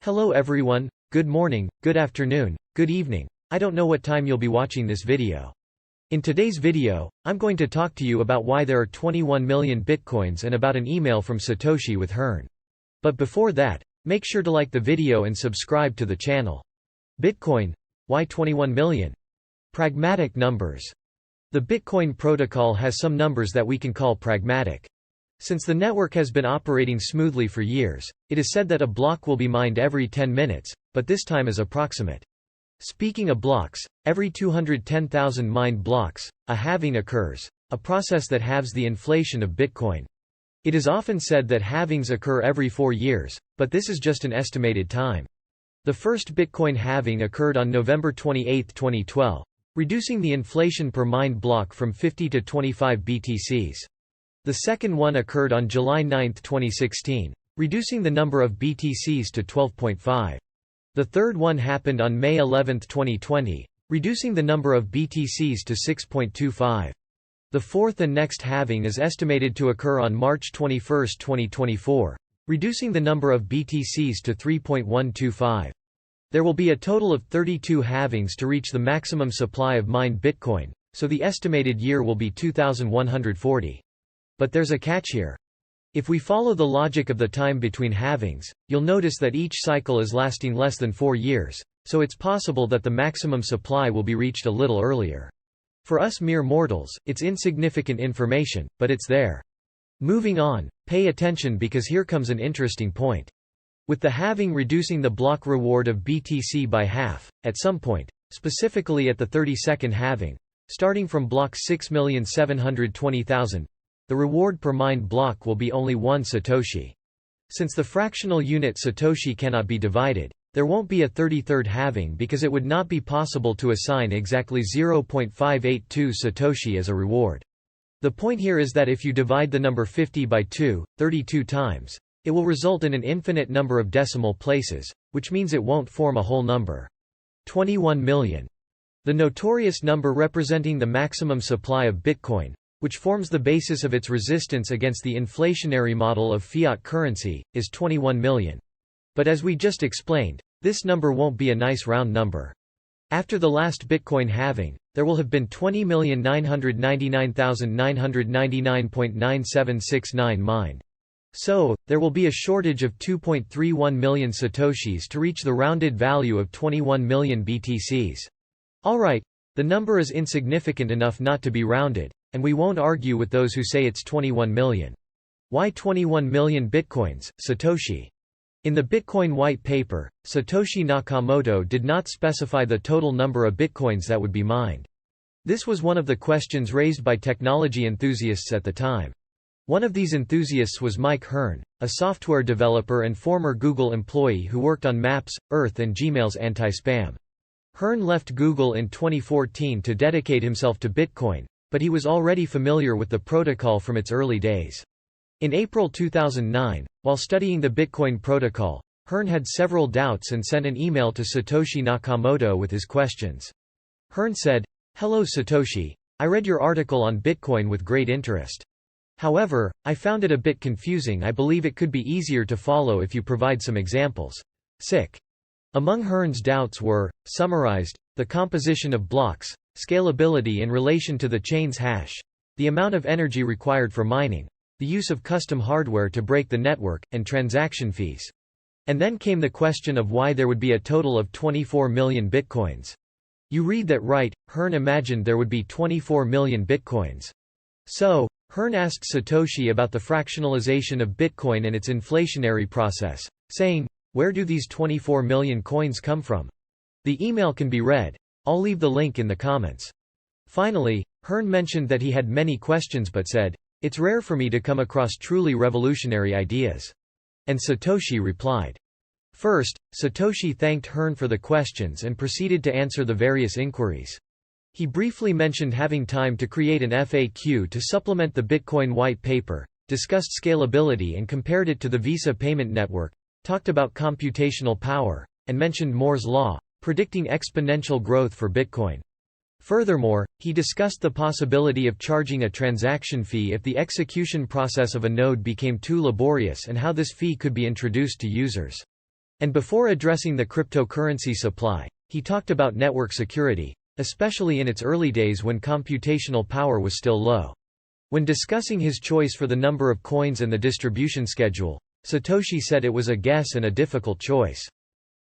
Hello everyone, good morning, good afternoon, good evening. I don't know what time you'll be watching this video. In today's video, I'm going to talk to you about why there are 21 million bitcoins and about an email from Satoshi with Hearn. But before that, make sure to like the video and subscribe to the channel. Bitcoin, why 21 million? Pragmatic numbers. The Bitcoin protocol has some numbers that we can call pragmatic. Since the network has been operating smoothly for years, it is said that a block will be mined every 10 minutes, but this time is approximate. Speaking of blocks, every 210,000 mined blocks, a halving occurs, a process that halves the inflation of Bitcoin. It is often said that halvings occur every 4 years, but this is just an estimated time. The first Bitcoin halving occurred on November 28, 2012, reducing the inflation per mined block from 50 to 25 BTCs. The second one occurred on July 9, 2016, reducing the number of BTCs to 12.5. The third one happened on May 11, 2020, reducing the number of BTCs to 6.25. The fourth and next halving is estimated to occur on March 21, 2024, reducing the number of BTCs to 3.125. There will be a total of 32 halvings to reach the maximum supply of mined Bitcoin, so the estimated year will be 2140. But there's a catch here. If we follow the logic of the time between halvings, you'll notice that each cycle is lasting less than 4 years, so it's possible that the maximum supply will be reached a little earlier. For us mere mortals, it's insignificant information, but it's there. Moving on, pay attention because here comes an interesting point. With the halving reducing the block reward of BTC by half, at some point, specifically at the 32nd halving, starting from block 6,720,000, the reward per mined block will be only 1 Satoshi. Since the fractional unit Satoshi cannot be divided, there won't be a 33rd halving because it would not be possible to assign exactly 0.582 Satoshi as a reward. The point here is that if you divide the number 50 by 2, 32 times, it will result in an infinite number of decimal places, which means it won't form a whole number. 21 million. The notorious number representing the maximum supply of Bitcoin, which forms the basis of its resistance against the inflationary model of fiat currency, is 21 million. But as we just explained, this number won't be a nice round number. After the last Bitcoin halving, there will have been 20,999,999.9769 mined. So, there will be a shortage of 2.31 million Satoshis to reach the rounded value of 21 million BTCs. Alright, the number is insignificant enough not to be rounded, and we won't argue with those who say it's 21 million. Why 21 million bitcoins, Satoshi? In the Bitcoin white paper, Satoshi Nakamoto did not specify the total number of bitcoins that would be mined. This was one of the questions raised by technology enthusiasts at the time. One of these enthusiasts was Mike Hearn, a software developer and former Google employee who worked on Maps, Earth and Gmail's anti-spam. Hearn left Google in 2014 to dedicate himself to Bitcoin, but he was already familiar with the protocol from its early days. In April 2009, while studying the Bitcoin protocol, Hearn had several doubts and sent an email to Satoshi Nakamoto with his questions. Hearn said, "Hello Satoshi, I read your article on Bitcoin with great interest. However, I found it a bit confusing. I believe it could be easier to follow if you provide some examples." Among Hearn's doubts were, summarized, the composition of blocks, scalability in relation to the chain's hash, the amount of energy required for mining, the use of custom hardware to break the network, and transaction fees. And then came the question of why there would be a total of 24 million bitcoins. You read that right, Hearn imagined there would be 24 million bitcoins. So, Hearn asked Satoshi about the fractionalization of Bitcoin and its inflationary process, saying, "Where do these 24 million coins come from?" The email can be read. I'll leave the link in the comments. Finally, Hearn mentioned that he had many questions but said, "It's rare for me to come across truly revolutionary ideas." And Satoshi replied. First, Satoshi thanked Hearn for the questions and proceeded to answer the various inquiries. He briefly mentioned having time to create an FAQ to supplement the Bitcoin white paper, discussed scalability and compared it to the Visa payment network, talked about computational power, and mentioned Moore's law, predicting exponential growth for Bitcoin. Furthermore, he discussed the possibility of charging a transaction fee if the execution process of a node became too laborious and how this fee could be introduced to users. And before addressing the cryptocurrency supply, he talked about network security, especially in its early days when computational power was still low. When discussing his choice for the number of coins and the distribution schedule, Satoshi said it was a guess and a difficult choice.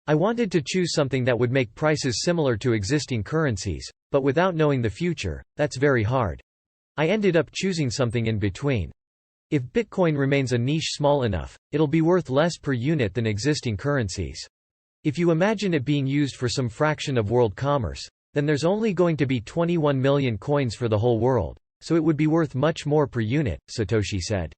I wanted to choose something that would make prices similar to existing currencies, but without knowing the future, that's very hard. I ended up choosing something in between. If Bitcoin remains a niche small enough, it'll be worth less per unit than existing currencies. If you imagine it being used for some fraction of world commerce, then there's only going to be 21 million coins for the whole world, so it would be worth much more per unit, Satoshi said.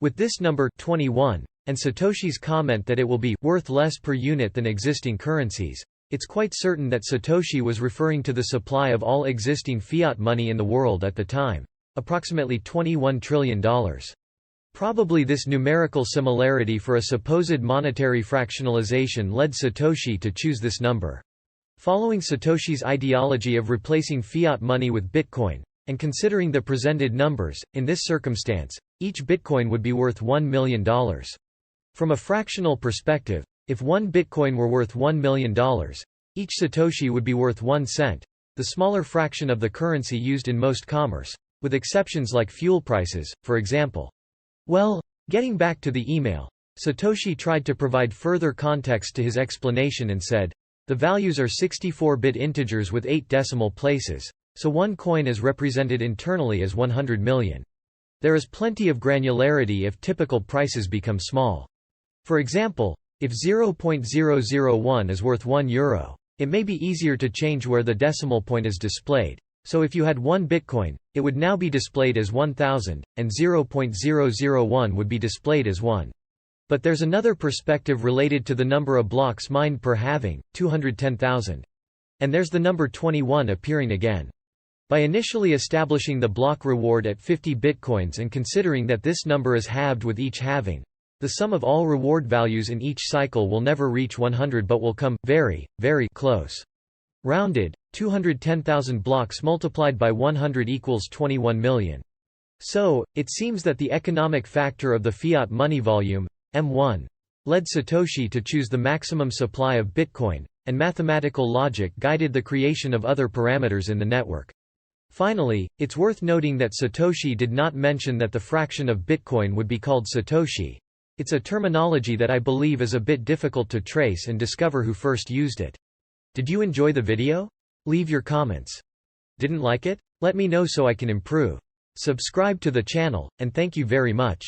With this number 21, and Satoshi's comment that it will be worth less per unit than existing currencies, it's quite certain that Satoshi was referring to the supply of all existing fiat money in the world at the time, approximately $21 trillion. Probably this numerical similarity for a supposed monetary fractionalization led Satoshi to choose this number. Following Satoshi's ideology of replacing fiat money with Bitcoin, and considering the presented numbers, in this circumstance, each Bitcoin would be worth $1 million. From a fractional perspective, if one Bitcoin were worth $1 million, each Satoshi would be worth 1 cent, the smaller fraction of the currency used in most commerce, with exceptions like fuel prices, for example. Well, getting back to the email, Satoshi tried to provide further context to his explanation and said, the values are 64-bit integers with 8 decimal places, so one coin is represented internally as 100 million. There is plenty of granularity if typical prices become small. For example, if 0.001 is worth €1, it may be easier to change where the decimal point is displayed. So if you had 1 Bitcoin, it would now be displayed as 1000, and 0.001 would be displayed as 1. But there's another perspective related to the number of blocks mined per halving, 210,000. And there's the number 21 appearing again. By initially establishing the block reward at 50 Bitcoins and considering that this number is halved with each halving, the sum of all reward values in each cycle will never reach 100 but will come very, very close. Rounded, 210,000 blocks multiplied by 100 equals 21 million. So, it seems that the economic factor of the fiat money volume, M1, led Satoshi to choose the maximum supply of Bitcoin, and mathematical logic guided the creation of other parameters in the network. Finally, it's worth noting that Satoshi did not mention that the fraction of Bitcoin would be called Satoshi. It's a terminology that I believe is a bit difficult to trace and discover who first used it. Did you enjoy the video? Leave your comments. Didn't like it? Let me know so I can improve. Subscribe to the channel, and thank you very much.